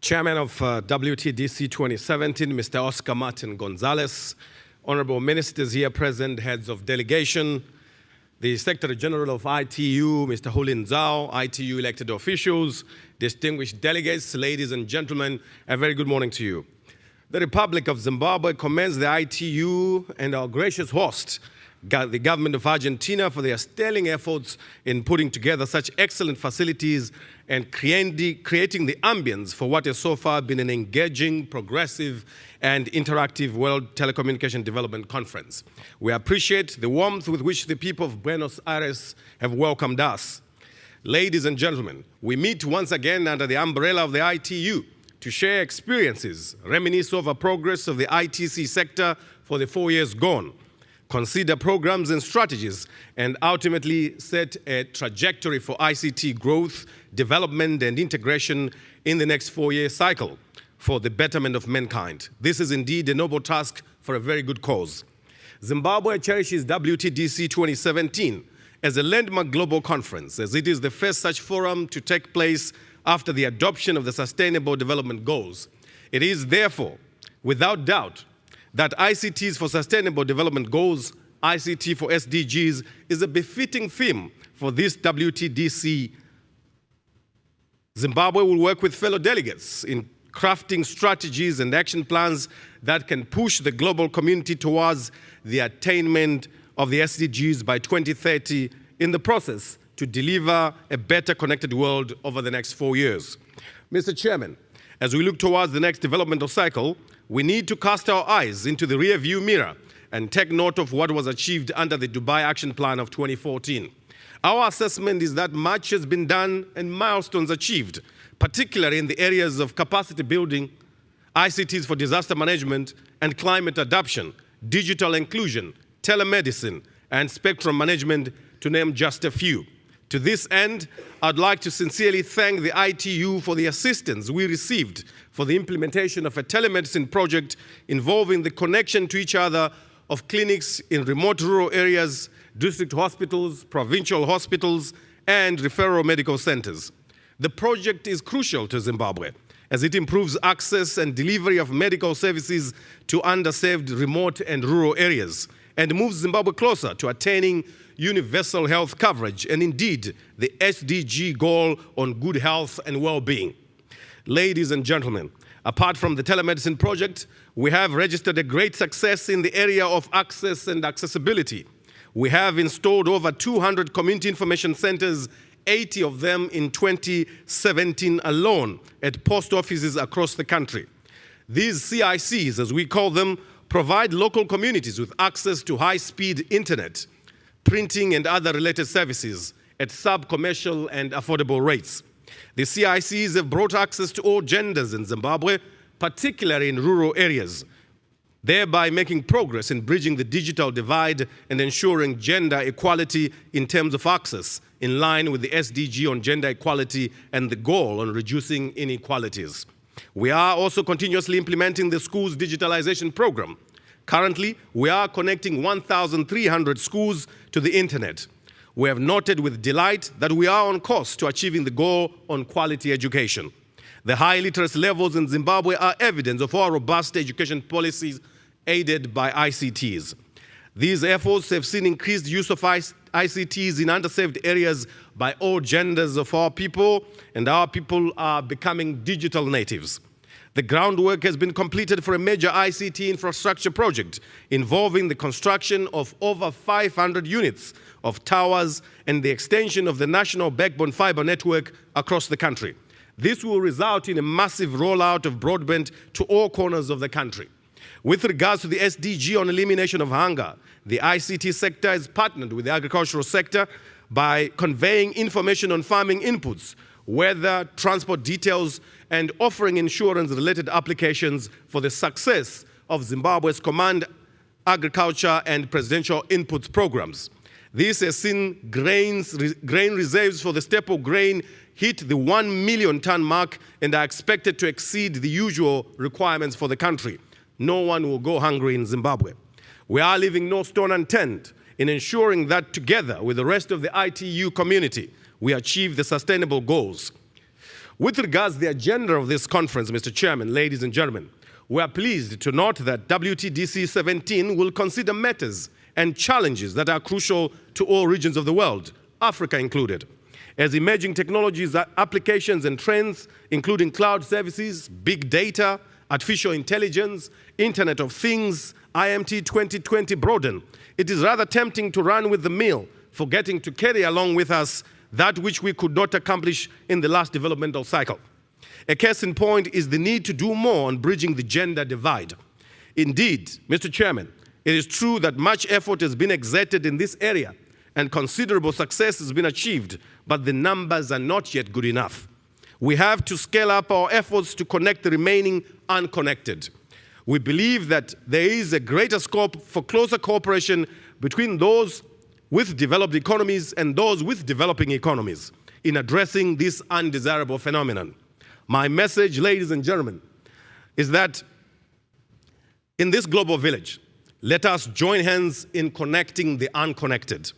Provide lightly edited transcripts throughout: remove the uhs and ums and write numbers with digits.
Chairman of WTDC 2017, Mr. Oscar Martin Gonzalez, honorable ministers here present, heads of delegation, the Secretary General of ITU, Mr. Hulin Zhao, ITU elected officials, distinguished delegates, ladies and gentlemen, a very good morning to you. The Republic of Zimbabwe commends the ITU and our gracious host, the government of Argentina, for their sterling efforts in putting together such excellent facilities and creating the ambience for what has so far been an engaging, progressive, and interactive World Telecommunication Development Conference. We appreciate the warmth with which the people of Buenos Aires have welcomed us. Ladies and gentlemen, we meet once again under the umbrella of the ITU to share experiences, reminisce over progress of the ITC sector for the 4 years gone, consider programs and strategies, and ultimately set a trajectory for ICT growth, development, and integration in the next 4-year cycle for the betterment of mankind. This is indeed a noble task for a very good cause. Zimbabwe cherishes WTDC 2017 as a landmark global conference, as it is the first such forum to take place after the adoption of the Sustainable Development Goals. It is therefore, without doubt, that ICTs for Sustainable Development Goals, ICT for SDGs, is a befitting theme for this WTDC. Zimbabwe will work with fellow delegates in crafting strategies and action plans that can push the global community towards the attainment of the SDGs by 2030, in the process to deliver a better connected world over the next 4 years. Mr. Chairman, as we look towards the next developmental cycle, we need to cast our eyes into the rear-view mirror and take note of what was achieved under the Dubai Action Plan of 2014. Our assessment is that much has been done and milestones achieved, particularly in the areas of capacity building, ICTs for disaster management and climate adaptation, digital inclusion, telemedicine, and spectrum management, to name just a few. To this end, I'd like to sincerely thank the ITU for the assistance we received for the implementation of a telemedicine project involving the connection to each other of clinics in remote rural areas, district hospitals, provincial hospitals, and referral medical centers. The project is crucial to Zimbabwe as it improves access and delivery of medical services to underserved remote and rural areas and moves Zimbabwe closer to attaining universal health coverage and indeed the SDG goal on good health and well-being. Ladies and gentlemen, apart from the telemedicine project, we have registered a great success in the area of access and accessibility. We have installed over 200 community information centers, 80 of them in 2017 alone, at post offices across the country. These CICs, as we call them, provide local communities with access to high-speed internet, printing, and other related services at sub-commercial and affordable rates. The CICs have brought access to all genders in Zimbabwe, particularly in rural areas, thereby making progress in bridging the digital divide and ensuring gender equality in terms of access, in line with the SDG on gender equality and the goal on reducing inequalities. We are also continuously implementing the schools digitalization program. Currently, we are connecting 1,300 schools to the internet. We have noted with delight that we are on course to achieving the goal on quality education. The high literacy levels in Zimbabwe are evidence of our robust education policies aided by ICTs. These efforts have seen increased use of ICTs in underserved areas by all genders of our people, and our people are becoming digital natives. The groundwork has been completed for a major ICT infrastructure project involving the construction of over 500 units of towers and the extension of the national backbone fiber network across the country. This will result in a massive rollout of broadband to all corners of the country. With regards to the SDG on elimination of hunger, the ICT sector has partnered with the agricultural sector by conveying information on farming inputs, weather, transport details, and offering insurance-related applications for the success of Zimbabwe's Command Agriculture and Presidential Inputs programs. This has seen grain reserves for the staple grain hit the 1 million ton mark and are expected to exceed the usual requirements for the country. No one will go hungry in Zimbabwe. We are leaving no stone unturned in ensuring that together with the rest of the ITU community, we achieve the sustainable goals. With regards to the agenda of this conference, Mr. Chairman, ladies and gentlemen, we are pleased to note that WTDC 17 will consider matters and challenges that are crucial to all regions of the world, Africa included, as emerging technologies, applications and trends, including cloud services, big data, artificial intelligence, Internet of Things, IMT 2020 broaden. It is rather tempting to run with the mill, forgetting to carry along with us that which we could not accomplish in the last developmental cycle. A case in point is the need to do more on bridging the gender divide. Indeed, Mr. Chairman, it is true that much effort has been exerted in this area and considerable success has been achieved, but the numbers are not yet good enough. We have to scale up our efforts to connect the remaining unconnected. We believe that there is a greater scope for closer cooperation between those with developed economies and those with developing economies in addressing this undesirable phenomenon. My message, ladies and gentlemen, is that in this global village, let us join hands in connecting the unconnected.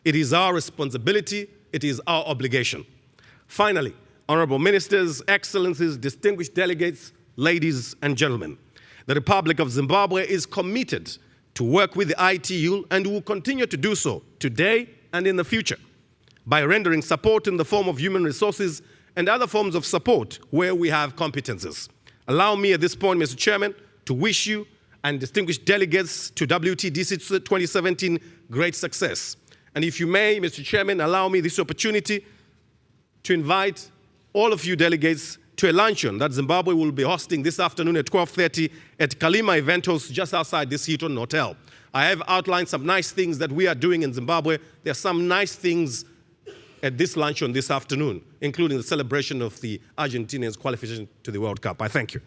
It is our responsibility, it is our obligation. Finally, honorable ministers, excellencies, distinguished delegates, ladies and gentlemen, the Republic of Zimbabwe is committed to work with the ITU and will continue to do so today and in the future by rendering support in the form of human resources and other forms of support where we have competences. Allow me at this point, Mr. Chairman, to wish you and distinguished delegates to WTDC 2017 great success. And if you may, Mr. Chairman, allow me this opportunity to invite all of you delegates to a luncheon that Zimbabwe will be hosting this afternoon at 12:30 at Kalima Event House just outside this Hilton Hotel. I have outlined some nice things that we are doing in Zimbabwe. There are some nice things at this luncheon this afternoon, including the celebration of the Argentinians' qualification to the World Cup. I thank you.